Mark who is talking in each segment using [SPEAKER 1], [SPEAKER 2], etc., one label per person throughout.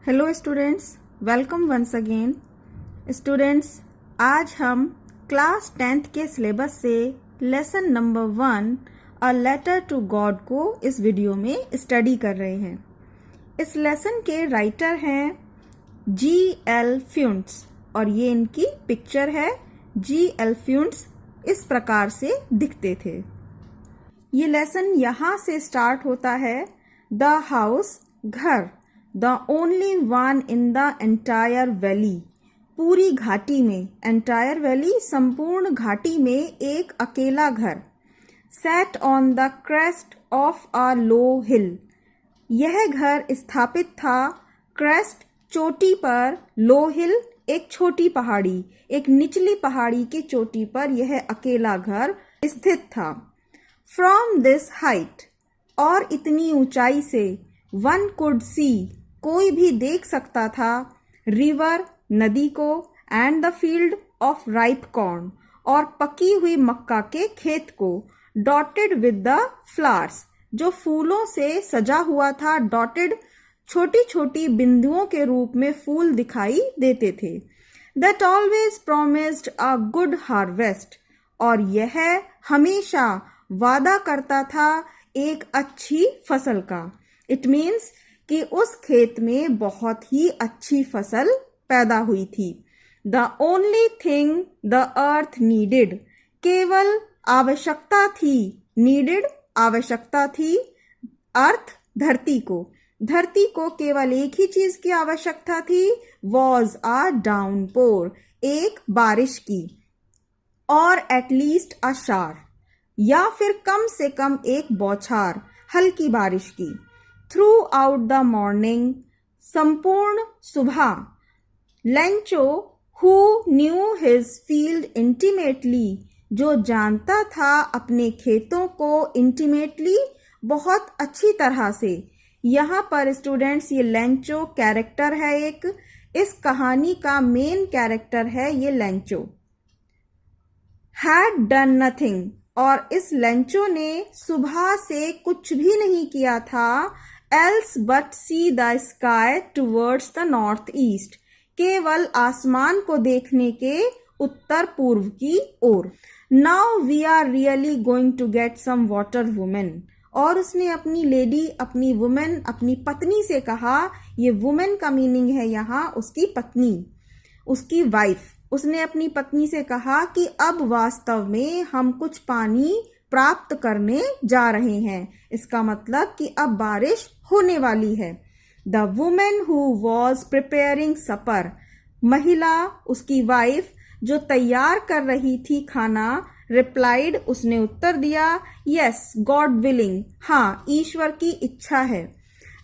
[SPEAKER 1] Hello students, welcome once again. Students, आज हम class 10th के सिलेबस से lesson number 1 a letter to God को इस वीडियो में स्टडी कर रहे हैं। इस लेसन के राइटर हैं G.L. फ्यूंट्स और ये इनकी पिक्चर है। G.L. फ्यूंट्स इस प्रकार से दिखते थे। ये लेसन यहाँ से स्टार्ट होता है। द हाउस, घर, the only one in the entire valley, पूरी घाटी में, एंटायर वैली संपूर्ण घाटी में एक अकेला घर। Set on the crest of a low hill, यह घर स्थापित था क्रेस्ट, चोटी पर, लो हिल एक छोटी पहाड़ी, एक निचली पहाड़ी की चोटी पर यह अकेला घर स्थित था। फ्रॉम दिस हाइट, और इतनी ऊंचाई से, वन कुड सी, कोई भी देख सकता था, रिवर, नदी को, and the field of ripe corn, और पकी हुई मक्का के खेत को, डॉटेड विद द फ्लावर्स, जो फूलों से सजा हुआ था। डॉटेड छोटी छोटी बिंदुओं के रूप में फूल दिखाई देते थे। That always promised a good harvest, और यह हमेशा वादा करता था एक अच्छी फसल का। इट मीन्स कि उस खेत में बहुत ही अच्छी फसल पैदा हुई थी। The only thing the earth needed, केवल आवश्यकता थी, नीडेड आवश्यकता थी, अर्थ धरती को केवल एक ही चीज की आवश्यकता थी, वॉज अ डाउनपोर, एक बारिश की, और एटलीस्ट अ शार, या फिर कम से कम एक बौछार, हल्की बारिश की। थ्रू आउट द मॉर्निंग, संपूर्ण सुबह, Lencho, who knew his field intimately, जो जानता था अपने खेतों को इंटीमेटली, बहुत अच्छी तरह से। यहाँ पर स्टूडेंट्स ये लेंचो कैरेक्टर है एक, इस कहानी का मेन कैरेक्टर है ये लेंचो। हैड डन नथिंग, और इस लेंचो ने सुबह से कुछ भी नहीं किया था, else but see the sky towards the north east, केवल आसमान को देखने के उत्तर पूर्व की ओर। Now we are really going to get some water women, और उसने अपनी लेडी, अपनी वुमेन, अपनी पत्नी से कहा। ये वुमेन का मीनिंग है यहाँ उसकी पत्नी, उसकी वाइफ। उसने अपनी पत्नी से कहा कि अब वास्तव में हम कुछ पानी प्राप्त करने जा रहे हैं। इसका मतलब कि अब बारिश होने वाली है। The women who was preparing supper, महिला, उसकी वाइफ जो तैयार कर रही थी खाना, रिप्लाइड, उसने उत्तर दिया, यस गॉड विलिंग, हाँ ईश्वर की इच्छा है।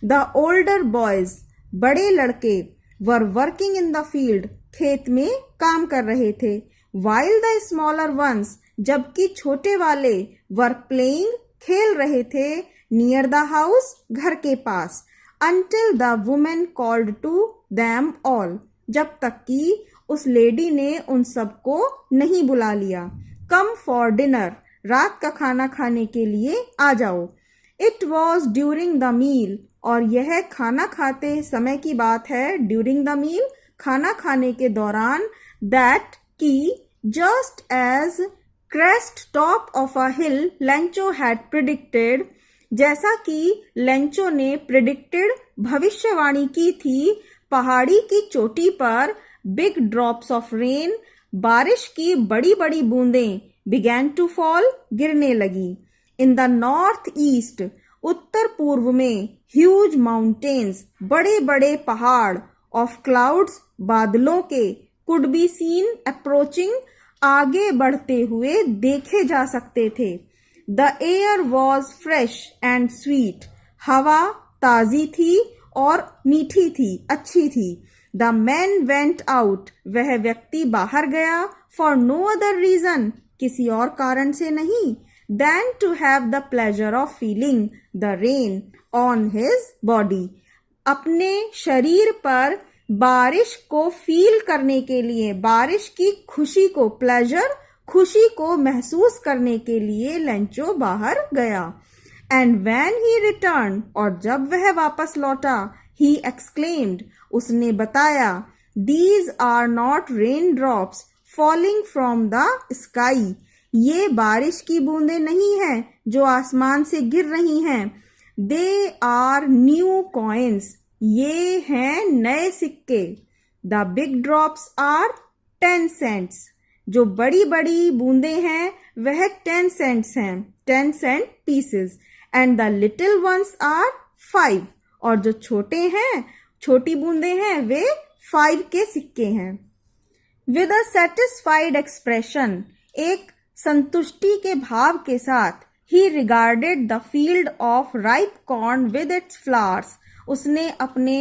[SPEAKER 1] द ओल्डर बॉयज, बड़े लड़के, were working in the field, खेत में काम कर रहे थे। वाइल द स्मॉलर वंस, जबकि छोटे वाले, वर प्लेइंग, खेल रहे थे, नियर द हाउस, घर के पास। Until the women called to them all, जब तक कि उस लेडी ने उन सबको नहीं बुला लिया। कम फॉर डिनर, रात का खाना खाने के लिए आ जाओ। It was during the meal, और यह खाना खाते समय की बात है। ड्यूरिंग द मील, खाना खाने के दौरान। दैट की, just as crest top of a hill, Lencho had predicted, जैसा कि लेंचो ने प्रिडिक्टेड, भविष्यवाणी की थी, पहाड़ी की चोटी पर बिग ड्रॉप्स ऑफ रेन, बारिश की बड़ी बड़ी बूंदें, बिगैन टू फॉल, गिरने लगी। इन द नॉर्थ ईस्ट, उत्तर पूर्व में, ह्यूज माउंटेन्स, बड़े बड़े पहाड़, ऑफ क्लाउड्स, बादलों के, कुड बी सीन अप्रोचिंग, आगे बढ़ते हुए देखे जा सकते थे। The air was fresh and sweet, हवा ताजी थी और मीठी थी, अच्छी थी। द मैन वेंट आउट, वह व्यक्ति बाहर गया, फॉर नो अदर रीजन, किसी और कारण से नहीं, then to have the pleasure of feeling the rain on his body, अपने शरीर पर बारिश को फील करने के लिए, बारिश की खुशी को, प्लेजर, खुशी को महसूस करने के लिए लेंचो बाहर गया। एंड व्हेन ही रिटर्न, और जब वह वापस लौटा, he exclaimed, उसने बताया, these are not raindrops falling from the sky, ये बारिश की बूंदें नहीं हैं जो आसमान से गिर रही हैं, they are new coins, ये हैं नए सिक्के, the big drops are 10 cents, जो बड़ी बड़ी बूंदें हैं वह 10 cents हैं, 10 cent pieces, and the little ones are 5, और जो छोटे हैं, छोटी बूंदें हैं वे 5 के सिक्के हैं। With a satisfied expression, एक संतुष्टि के भाव के साथ, he regarded the field of ripe corn with its flowers, उसने अपने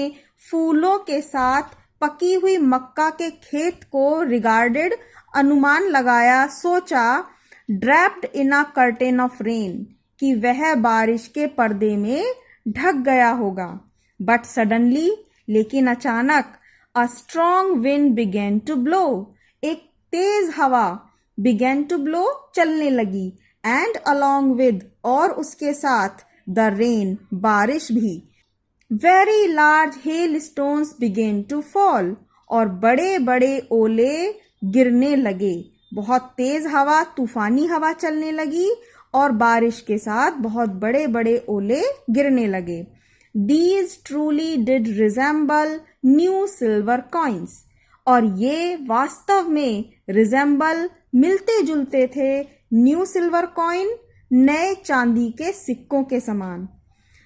[SPEAKER 1] फूलों के साथ पकी हुई मक्का के खेत को regarded अनुमान लगाया, सोचा, draped in a curtain of rain, कि वह बारिश के पर्दे में ढक गया होगा। But suddenly, लेकिन अचानक, a strong wind began to blow, एक तेज हवा began to blow चलने लगी, and along with, और उसके साथ, the rain, बारिश भी। Very large hailstones began to fall, और बड़े बड़े ओले गिरने लगे, बहुत तेज हवा, तूफानी हवा चलने लगी और बारिश के साथ बहुत बड़े बड़े ओले गिरने लगे। These truly did resemble new silver coins, और ये वास्तव में resemble मिलते जुलते थे न्यू सिल्वर कॉइन, नए चांदी के सिक्कों के समान।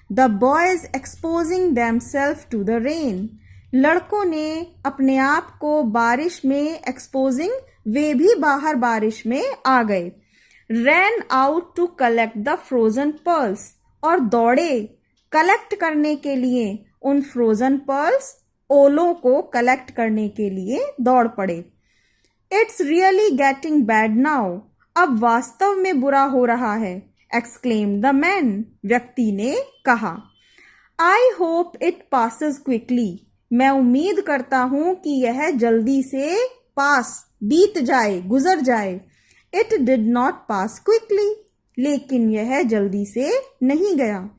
[SPEAKER 1] The boys exposing themselves to the rain, लड़कों ने अपने आप को बारिश में exposing, वे भी बाहर बारिश में आ गए। Ran out to collect the frozen pearls, और दौड़े कलेक्ट करने के लिए उन फ्रोजन पर्ल्स, ओलों को कलेक्ट करने के लिए दौड़ पड़े। It's really getting bad now, अब वास्तव में बुरा हो रहा है, exclaimed the man, व्यक्ति ने कहा। I hope it passes quickly, मैं उम्मीद करता हूं कि यह जल्दी से पास, बीत जाए, गुजर जाए। It did not pass quickly, लेकिन यह जल्दी से नहीं गया।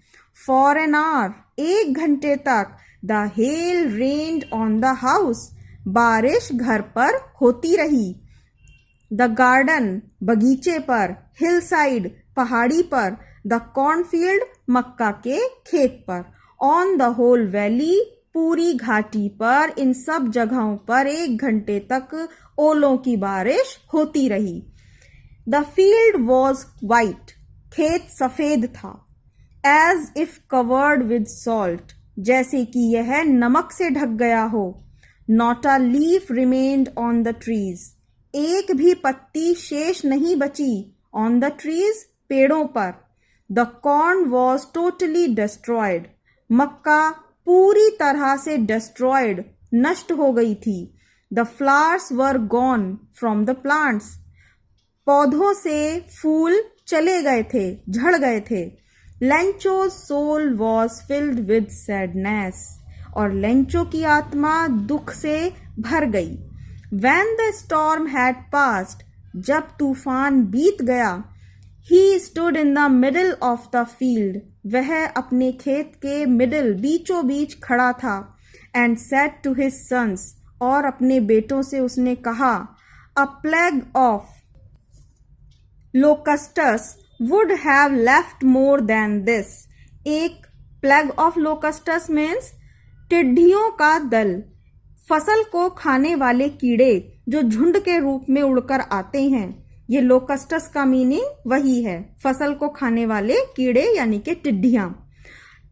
[SPEAKER 1] For an hour, 1 घंटे तक, the hail rained on the house, बारिश घर पर होती रही। The garden, बगीचे पर, hillside, पहाड़ी पर, the cornfield, मक्का के खेत पर, on the whole valley, पूरी घाटी पर, इन सब जगहों पर 1 घंटे तक ओलों की बारिश होती रही। The field was white, खेत सफेद था। As if covered with salt, जैसे कि यह नमक से ढक गया हो। Not a leaf remained on the trees, एक भी पत्ती शेष नहीं बची on the trees, पेड़ों पर। The corn was totally destroyed, मक्का पूरी तरह से destroyed, नष्ट हो गई थी। The flowers were gone from the plants, पौधों से फूल चले गए थे, झड़ गए थे। Lencho's soul was filled with sadness, और लेंचो की आत्मा दुख से भर गई। When the storm had passed, जब तूफान बीत गया, he stood in the middle of the field, वह अपने खेत के मिडिल, बीचों बीच खड़ा था। And said to his sons, और अपने बेटों से उसने कहा, A plague of locusts would have left more than this, एक plague of locusts means टिड्डियों का दल, फसल को खाने वाले कीड़े जो झुंड के रूप में उड़कर आते हैं। ये लोकस्टस का मीनिंग वही है, फसल को खाने वाले कीड़े यानी कि टिड्डियां।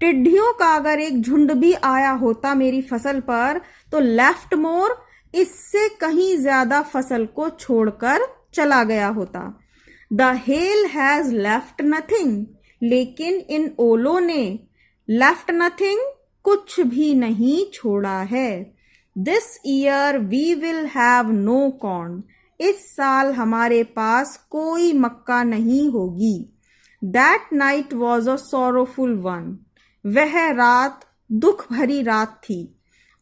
[SPEAKER 1] टिड्डियों का अगर एक झुंड भी आया होता मेरी फसल पर तो लेफ्ट मोर, इससे कहीं ज्यादा फसल को छोड़कर चला गया होता। The hail has left nothing, लेकिन इन ओलों ने left nothing, कुछ भी नहीं छोड़ा है। This year we will have no corn, इस साल हमारे पास कोई मक्का नहीं होगी। That night was a sorrowful one, वह रात दुख भरी रात थी।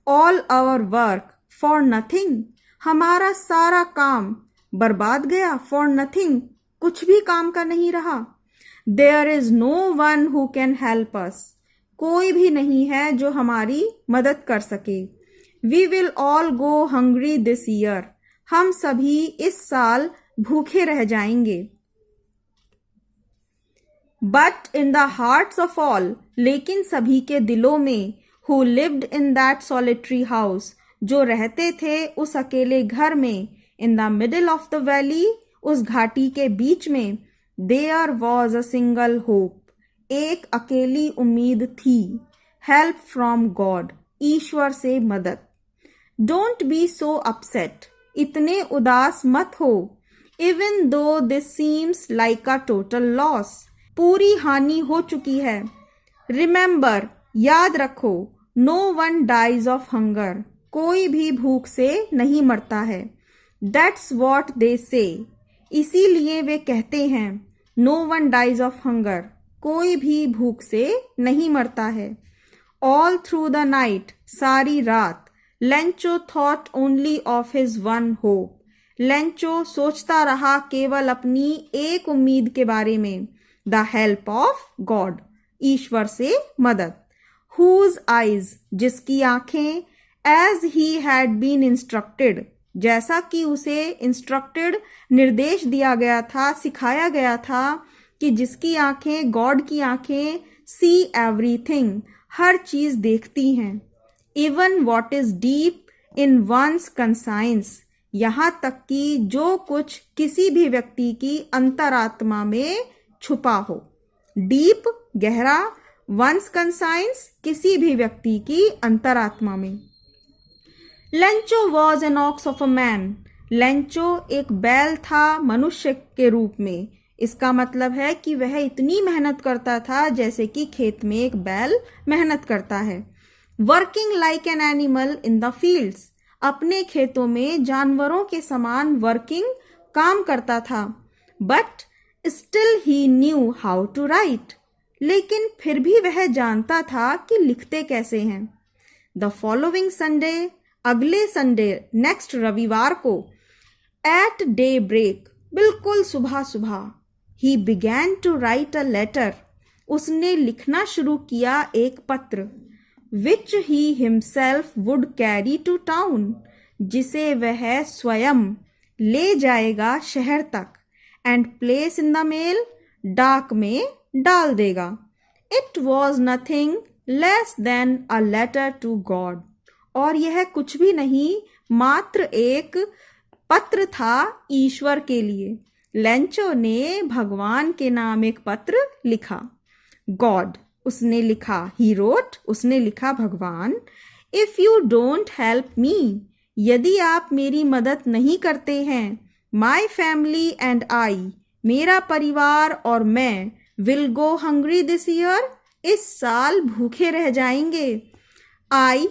[SPEAKER 1] All our work for nothing, हमारा सारा काम बर्बाद गया। For nothing, कुछ भी काम का नहीं रहा। There is no one who can help us, कोई भी नहीं है जो हमारी मदद कर सके। We will all go hungry this year, हम सभी इस साल भूखे रह जाएंगे। But in the hearts of all, लेकिन सभी के दिलों में, who lived in that solitary house, जो रहते थे उस अकेले घर में, in the middle of the valley, उस घाटी के बीच में, there was a single hope, एक अकेली उम्मीद थी, हेल्प फ्रॉम गॉड, ईश्वर से मदद। डोंट बी सो अपसेट, इतने उदास मत हो, even though this seems like a total loss, पूरी हानि हो चुकी है। रिमेंबर, याद रखो, no one dies of hunger, कोई भी भूख से नहीं मरता है। दैट्स वॉट दे से, इसीलिए वे कहते हैं, no one dies of hunger, कोई भी भूख से नहीं मरता है। ऑल थ्रू द नाइट, सारी रात, Lencho thought only of his one hope, Lencho सोचता रहा केवल अपनी एक उम्मीद के बारे में, द हेल्प ऑफ गॉड, ईश्वर से मदद। हुज आइज, जिसकी आंखें, as he had been instructed, जैसा कि उसे इंस्ट्रक्टेड, निर्देश दिया गया था, सिखाया गया था कि जिसकी आंखें, गॉड की आंखें, सी एवरीथिंग, हर चीज देखती हैं। Even what is deep in one's conscience, यहाँ तक कि जो कुछ किसी भी व्यक्ति की अंतरात्मा में छुपा हो। डीप, गहरा, वंस कंसाइंस, किसी भी व्यक्ति की अंतरात्मा में। Lencho was an ox of a man, Lencho एक बैल था मनुष्य के रूप में। इसका मतलब है कि वह इतनी मेहनत करता था जैसे कि खेत में एक बैल मेहनत करता है। Working like an animal in the fields, अपने खेतों में जानवरों के समान वर्किंग, काम करता था। But still he knew how to write, लेकिन फिर भी वह जानता था कि लिखते कैसे हैं। द फॉलोइंग संडे, अगले संडे, नेक्स्ट रविवार को, एट डे ब्रेक, बिल्कुल सुबह सुबह, he began to write a letter, उसने लिखना शुरू किया एक पत्र, which he himself would carry to town, जिसे वह स्वयं ले जाएगा शहर तक, and place in the mail, डाक में डाल देगा। It was nothing less than a letter to God, और यह कुछ भी नहीं, मात्र एक पत्र था ईश्वर के लिए। लेंचो ने भगवान के नाम एक पत्र लिखा। गॉड, उसने लिखा, ही रोट, उसने लिखा, भगवान, if you don't help me, यदि आप मेरी मदद नहीं करते हैं, माई फैमिली एंड आई, मेरा परिवार और मैं, will go hungry this year, इस साल भूखे रह जाएंगे। आई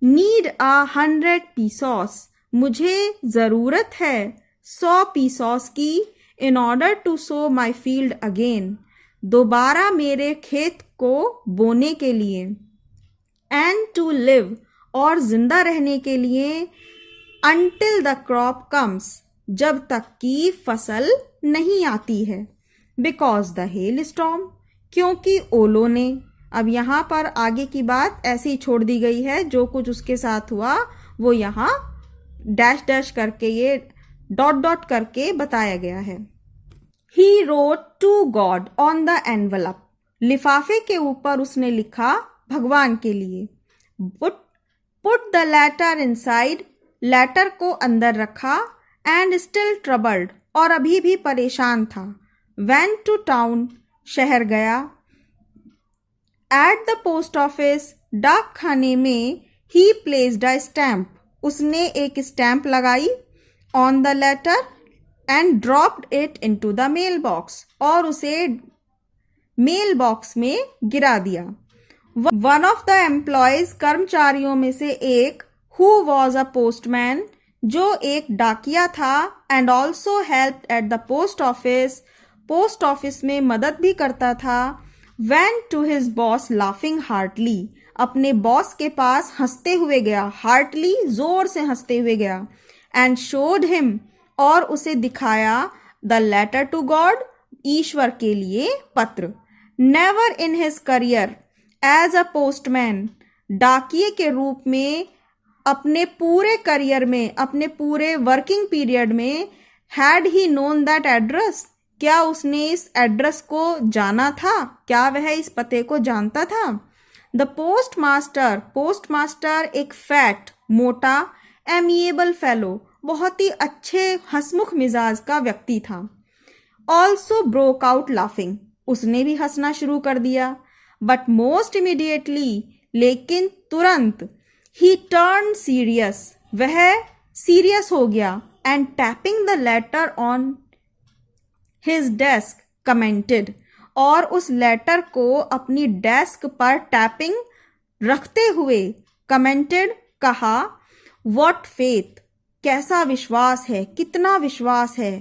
[SPEAKER 1] नीड 100 पीसॉस, मुझे जरूरत है 100 पीसॉस की, in order to sow my field again, दोबारा मेरे खेत को बोने के लिए, एंड टू लिव, और जिंदा रहने के लिए, अंटिल द क्रॉप कम्स, जब तक कि फसल नहीं आती है। बिकॉज द हेल स्टॉर्म, क्योंकि ओलों ने, अब यहाँ पर आगे की बात ऐसे ही छोड़ दी गई है, जो कुछ उसके साथ हुआ वो यहाँ डैश डैश करके, ये डॉट डॉट करके बताया गया है। He wrote to God on the envelope, लिफाफे के ऊपर उसने लिखा भगवान के लिए। Put the letter inside, letter को अंदर रखा, एंड स्टिल ट्रबल्ड, और अभी भी परेशान था। वेंट टू टाउन, शहर गया। एट द पोस्ट ऑफिस, डाक खाने में, ही प्लेस्ड अ स्टैम्प, उसने एक स्टैम्प लगाई, on the letter, and dropped it into the mail box, और उसे मेल बॉक्स में गिरा दिया। वन ऑफ द एम्प्लॉयज, कर्मचारियों में से एक, हु वॉज अ पोस्टमैन, जो एक डाकिया था, and also help at the post office, post office में मदद भी करता था, went to his boss laughing heartily, अपने बॉस के पास हंसते हुए गया, हार्टली, जोर से हंसते हुए गया, एंड शोड हिम, और उसे दिखाया, द लेटर टू गॉड, ईश्वर के लिए पत्र। Never in his career, as a postman, डाकिये के रूप में अपने पूरे करियर में, अपने पूरे वर्किंग पीरियड में, had he known that address, क्या उसने इस एड्रेस को जाना था? क्या वह इस पते को जानता था? द पोस्टमास्टर, पोस्टमास्टर एक फैट, मोटा, एमिएबल फेलो, बहुत ही अच्छे हंसमुख मिजाज का व्यक्ति था। ऑल्सो ब्रोक आउट लाफिंग, उसने भी हंसना शुरू कर दिया। बट मोस्ट इमीडिएटली, लेकिन तुरंत, ही टर्न सीरियस, वह सीरियस हो गया। And tapping the later on his desk commented, और उस लेटर को अपनी डेस्क पर टैपिंग रखते हुए कमेंटेड, कहा, व्हाट फेथ, कैसा विश्वास है, कितना विश्वास है।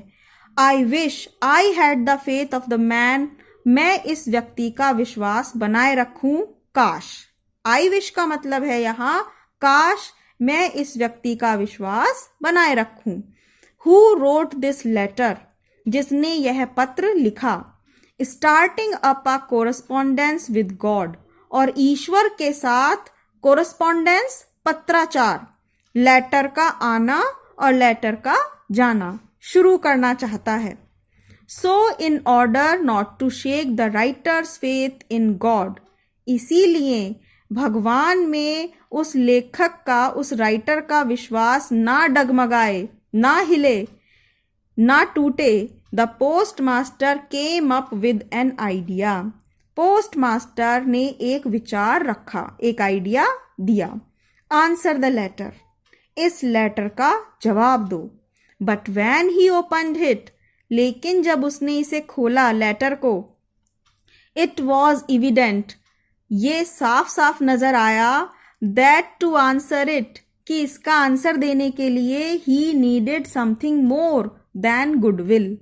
[SPEAKER 1] I wish I had the faith of the man, मैं इस व्यक्ति का विश्वास बनाए रखूं, काश। आई विश का मतलब है यहाँ काश मैं इस व्यक्ति का विश्वास बनाए रखूं। हु रोट दिस लेटर, जिसने यह पत्र लिखा। Starting up a correspondence with God, और ईश्वर के साथ कोरस्पॉन्डेंस, पत्राचार, लेटर का आना और लेटर का जाना शुरू करना चाहता है। So in order not to shake the writer's faith in God, इसीलिए भगवान में उस लेखक का, उस राइटर का विश्वास ना डगमगाए, ना हिले, ना टूटे, the postmaster came up with an idea, postmaster ने एक विचार रखा, एक आइडिया दिया। आंसर द लेटर, इस लेटर का जवाब दो। But when he opened it, लेकिन जब उसने इसे खोला, लेटर को, इट वॉज इविडेंट, ये साफ साफ नजर आया, दैट टू आंसर इट, कि इसका आंसर देने के लिए he needed something more than goodwill,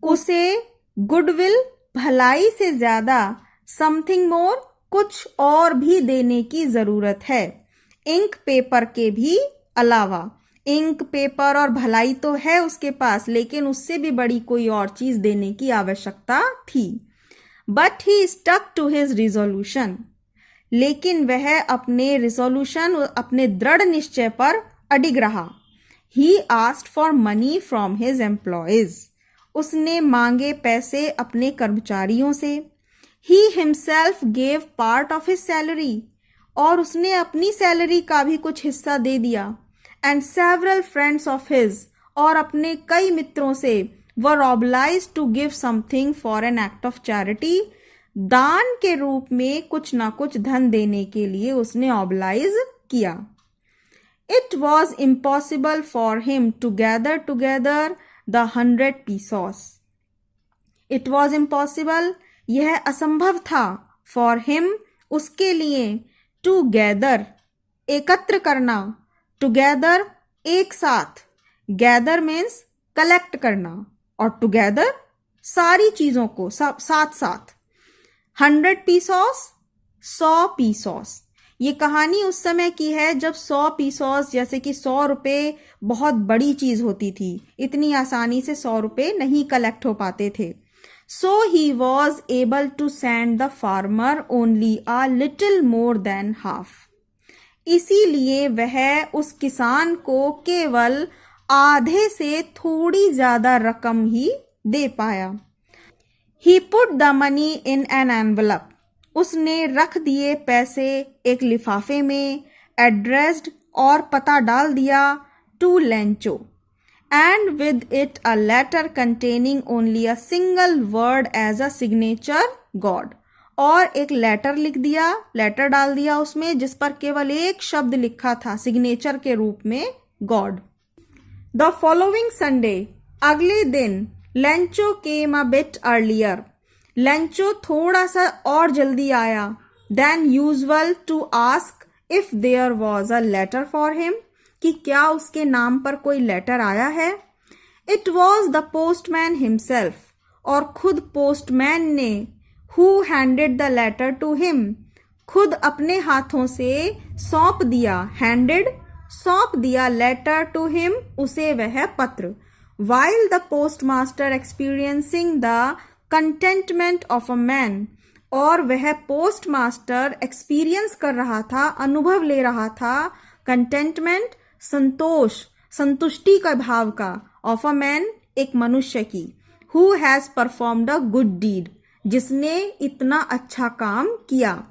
[SPEAKER 1] उसे गुडविल, भलाई से ज्यादा, समथिंग मोर, कुछ और भी देने की जरूरत है। इंक पेपर के भी अलावा, इंक पेपर और भलाई तो है उसके पास, लेकिन उससे भी बड़ी कोई और चीज देने की आवश्यकता थी। But he stuck to his resolution, लेकिन वह अपने रिजोल्यूशन, अपने दृढ़ निश्चय पर अडिग रहा। He asked for money from his employees, उसने मांगे पैसे अपने कर्मचारियों से। He himself gave part of his salary, और उसने अपनी सैलरी का भी कुछ हिस्सा दे दिया। And several friends of his, और अपने कई मित्रों से, were obliged to give something for an act of charity, दान के रूप में कुछ ना कुछ धन देने के लिए उसने ऑब्लाइज किया। It was impossible for him to gather together the 100 pesos, it was impossible, यह असंभव था, फॉर हिम, उसके लिए, टू गैदर, एकत्र करना, टुगेदर, एक साथ, गैदर मीन्स कलेक्ट करना, और टुगेदर सारी चीजों को साथ साथ। 100 pesos, 100 pesos, ये कहानी उस समय की है जब 100 pesos, जैसे कि 100 रुपए बहुत बड़ी चीज होती थी, इतनी आसानी से 100 रुपए नहीं कलेक्ट हो पाते थे। So he was able to send the farmer only a little more than half, इसीलिए वह उस किसान को केवल आधे से थोड़ी ज्यादा रकम ही दे पाया। He put the money in an envelope, उसने रख दिए पैसे एक लिफाफे में, एड्रेस्ड, और पता डाल दिया, to Lencho, and with it a letter containing only a single word as a signature, God, और एक लेटर लिख दिया, लेटर डाल दिया उसमें, जिस पर केवल एक शब्द लिखा था सिग्नेचर के रूप में, गॉड। द फॉलोइंग संडे, अगले दिन, Lencho came a bit earlier, Lencho थोड़ा सा और जल्दी आया, than usual, to ask if there was a letter for him, कि क्या उसके नाम पर कोई लेटर आया है। It was the postman himself, और खुद पोस्टमैन ने, who handed the letter to him, खुद अपने हाथों से सौंप दिया, हैंडेड, सौंप दिया, लेटर टू हिम, उसे वह पत्र। While the postmaster experiencing the contentment of a man, और वह पोस्ट मास्टर एक्सपीरियंस कर रहा था, अनुभव ले रहा था कंटेंटमेंट, संतोष, संतुष्टि का भाव का, ऑफ अ मैन, एक मनुष्य की, who has performed a good deed, जिसने इतना अच्छा काम किया,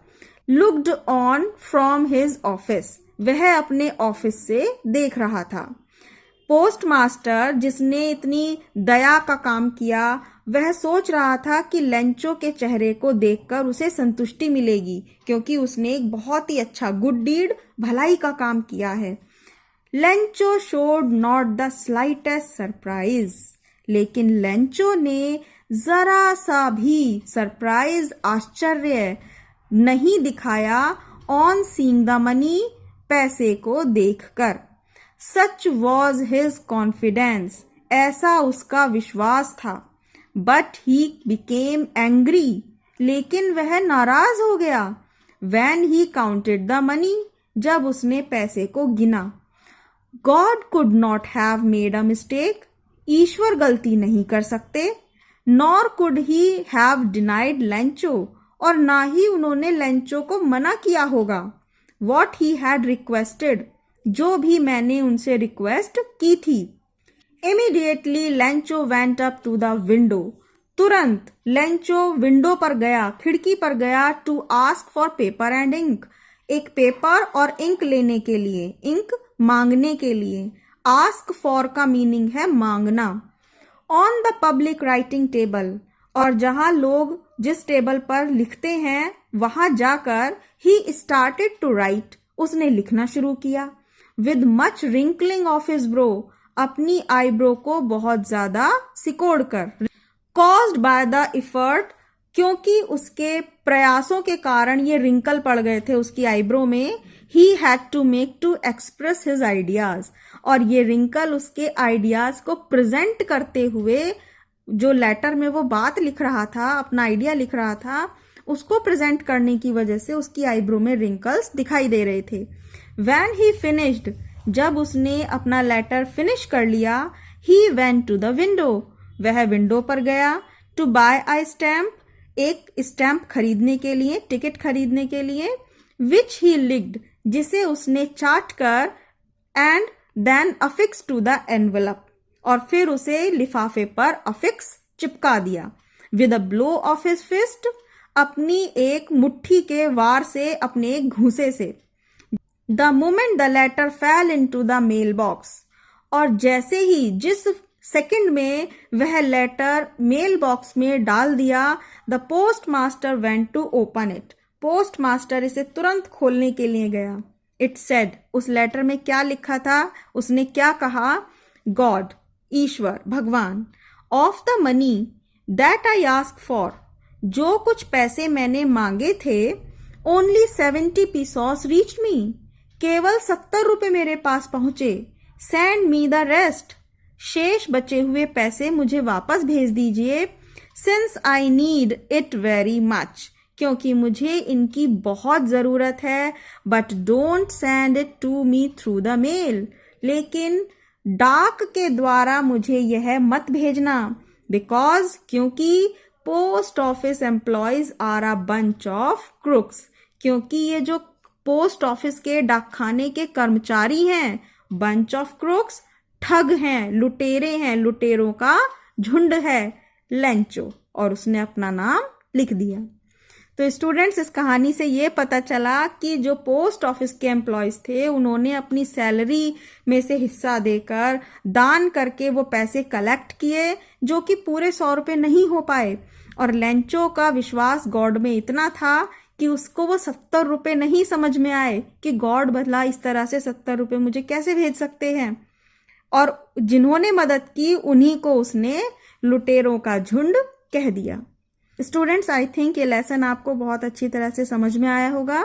[SPEAKER 1] looked on from his office, वह अपने ऑफिस से देख रहा था। पोस्ट मास्टर जिसने इतनी दया का काम किया, वह सोच रहा था कि लेंचो के चेहरे को देखकर उसे संतुष्टि मिलेगी, क्योंकि उसने एक बहुत ही अच्छा गुड डीड, भलाई का काम किया है। Lencho showed not the slightest surprise, लेकिन लेंचो ने जरा सा भी सरप्राइज, आश्चर्य नहीं दिखाया ऑन सीइंग द मनी, पैसे को देखकर। सच वॉज हिज कॉन्फिडेंस, ऐसा उसका विश्वास था। बट ही बिकेम एंग्री, लेकिन वह नाराज हो गया। When he counted the money, जब उसने पैसे को गिना। God could not have made a mistake, ईश्वर गलती नहीं कर सकते। Nor could he have denied Lencho, और ना ही उन्होंने लेंचो को मना किया होगा। वॉट ही हैड रिक्वेस्टेड, जो भी मैंने उनसे रिक्वेस्ट की थी। Immediately Lencho went up to the window, तुरंत लेंचो विंडो पर गया, खिड़की पर गया, to ask for paper and ink, एक पेपर और इंक लेने के लिए, इंक मांगने के लिए। आस्क फॉर का मीनिंग है मांगना। On the public writing table, और जहां लोग जिस टेबल पर लिखते हैं वहां जाकर, ही स्टार्टेड टू राइट, उसने लिखना शुरू किया। With much wrinkling of his bro, अपनी आईब्रो को बहुत ज्यादा सिकोड़ कर। कॉज्ड बाय द इफर्ट, क्योंकि उसके प्रयासों के कारण ये रिंकल पड़ गए थे उसकी आईब्रो में। He had to make to express his ideas, और ये रिंकल उसके आइडियाज को प्रेजेंट करते हुए, जो लेटर में वो बात लिख रहा था, अपना आइडिया लिख रहा था, उसको प्रेजेंट करने की वजह से उसकी आईब्रो में रिंकल्स दिखाई दे रहे थे। When he finished, जब उसने अपना लेटर फिनिश कर लिया, he went to the window, वह विंडो पर गया, to buy a stamp, एक स्टैम्प खरीदने के लिए, टिकट खरीदने के लिए, which he licked, जिसे उसने चाट कर, and then affixed to the envelope, और फिर उसे लिफाफे पर affix चिपका दिया। with a blow of his fist, अपनी एक मुट्ठी के वार से, अपने एक घूंसे से। The moment the letter fell into the mailbox, और जैसे ही, जिस सेकंड में वह लेटर मेल बॉक्स में डाल दिया, the postmaster went to open it, post master इसे तुरंत खोलने के लिए गया। It said, उस लेटर में क्या लिखा था, उसने क्या कहा? God, ईश्वर, भगवान, of the money that I asked for, जो कुछ पैसे मैंने मांगे थे, only 70 pesos reached me, केवल 70 रुपए मेरे पास पहुंचे। सेंड मी द रेस्ट, शेष बचे हुए पैसे मुझे वापस भेज दीजिए। Since I need it very much, क्योंकि मुझे इनकी बहुत जरूरत है। But don't send it to me through the mail, लेकिन डाक के द्वारा मुझे यह मत भेजना। बिकॉज, क्योंकि post office employees are a bunch of crooks, क्योंकि ये जो पोस्ट ऑफिस के डाकखाने के कर्मचारी हैं, बंच ऑफ क्रुक्स, ठग हैं, लुटेरे हैं, लुटेरों का झुंड है, लेंचो, और उसने अपना नाम लिख दिया। तो स्टूडेंट्स, इस कहानी से ये पता चला कि जो पोस्ट ऑफिस के एम्प्लॉयज थे, उन्होंने अपनी सैलरी में से हिस्सा देकर, दान करके वो पैसे कलेक्ट किए, जो कि पूरे 100 रुपए नहीं हो पाए। और लेंचो का विश्वास गॉड में इतना था कि उसको वो 70 रुपए नहीं समझ में आए कि गॉड भला इस तरह से 70 रुपए मुझे कैसे भेज सकते हैं। और जिन्होंने मदद की, उन्हीं को उसने लुटेरों का झुंड कह दिया। स्टूडेंट्स, आई थिंक ये लेसन आपको बहुत अच्छी तरह से समझ में आया होगा।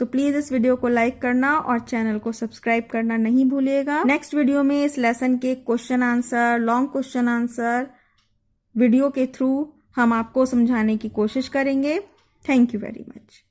[SPEAKER 1] तो प्लीज इस वीडियो को लाइक करना और चैनल को सब्सक्राइब करना नहीं भूलिएगा। नेक्स्ट वीडियो में इस लेसन के question answer, long question answer video के थ्रू हम आपको समझाने की कोशिश करेंगे। Thank you very much.